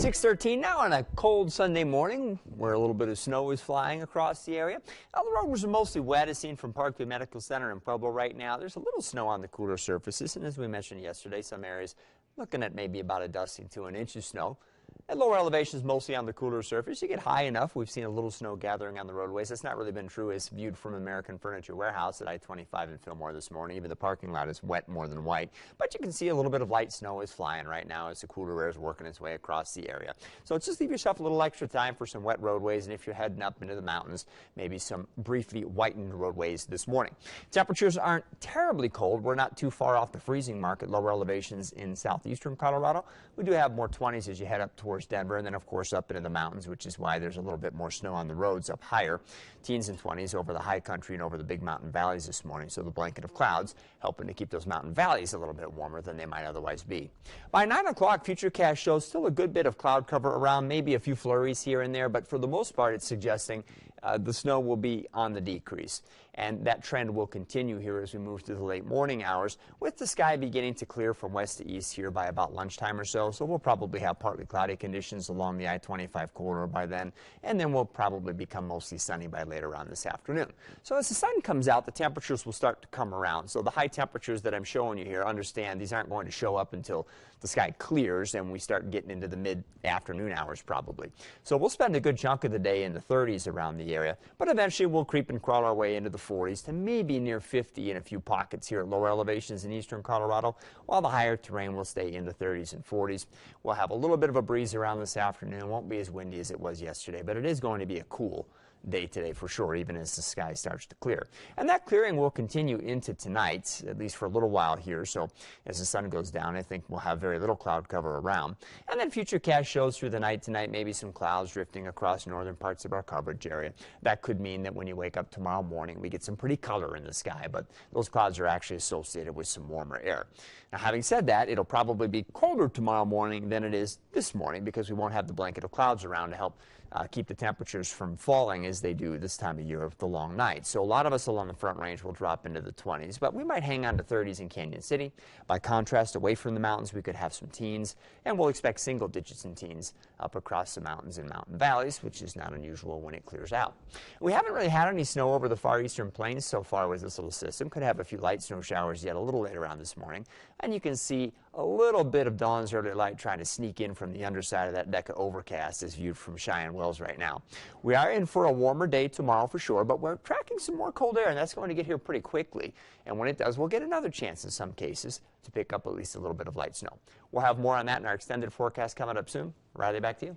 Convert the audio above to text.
6:13 now on a cold Sunday morning where a little bit of snow is flying across the area. Now, the roads are mostly wet as seen from Parkview Medical Center in Pueblo right now. There's a little snow on the cooler surfaces, and as we mentioned yesterday, some areas looking at maybe about a dusting to an inch of snow. At lower elevations, mostly on the cooler surface, you get high enough. We've seen a little snow gathering on the roadways. That's not really been true as viewed from American Furniture Warehouse at I-25 in Fillmore this morning. Even the parking lot is wet more than white. But you can see a little bit of light snow is flying right now as the cooler air is working its way across the area. So just leave yourself a little extra time for some wet roadways. And if you're heading up into the mountains, maybe some briefly whitened roadways this morning. Temperatures aren't terribly cold. We're not too far off the freezing mark at lower elevations in southeastern Colorado. We do have more 20s as you head up towards Denver, and then of course up into the mountains, which is why there's a little bit more snow on the roads up higher. Teens and 20s over the high country and over the big mountain valleys this morning, so the blanket of clouds helping to keep those mountain valleys a little bit warmer than they might otherwise be. By 9 o'clock, Futurecast shows still a good bit of cloud cover around, maybe a few flurries here and there, but for the most part it's suggesting the snow will be on the decrease, and that trend will continue here as we move through the late morning hours, with the sky beginning to clear from west to east here by about lunchtime or so. So we'll probably have partly cloudy conditions along the I-25 corridor by then, and then we'll probably become mostly sunny by later on this afternoon. So as the sun comes out, the temperatures will start to come around. So the high temperatures that I'm showing you here, understand these aren't going to show up until the sky clears and we start getting into the mid-afternoon hours probably. So we'll spend a good chunk of the day in the 30s around the area, but eventually we'll creep and crawl our way into the 40s to maybe near 50 in a few pockets here at lower elevations in eastern Colorado, while the higher terrain will stay in the 30s and 40s. We'll have a little bit of a breeze around this afternoon. It won't be as windy as it was yesterday, but it is going to be a cool day today for sure, even as the sky starts to clear. And that clearing will continue into tonight, at least for a little while here. So as the sun goes down, I think we'll have very little cloud cover around. And then Futurecast shows through the night tonight, maybe some clouds drifting across northern parts of our coverage area. That could mean that when you wake up tomorrow morning, we get some pretty color in the sky, but those clouds are actually associated with some warmer air. Now, having said that, it'll probably be colder tomorrow morning than it is this morning because we won't have the blanket of clouds around to help keep the temperatures from falling as they do this time of year of the long night. So a lot of us along the Front Range will drop into the 20s, but we might hang on to 30s in Canyon City. By contrast, away from the mountains, we could have some teens, and we'll expect single digits in teens up across the mountains and mountain valleys, which is not unusual when it clears out. We haven't really had any snow over the far eastern plains so far with this little system. Could have a few light snow showers yet a little later on this morning, and you can see a little bit of dawn's early light trying to sneak in from the underside of that deck of overcast as viewed from Cheyenne Wells right now. We are in for a warmer day tomorrow for sure, but we're tracking some more cold air, and that's going to get here pretty quickly. And when it does, we'll get another chance in some cases to pick up at least a little bit of light snow. We'll have more on that in our extended forecast coming up soon. Riley, back to you.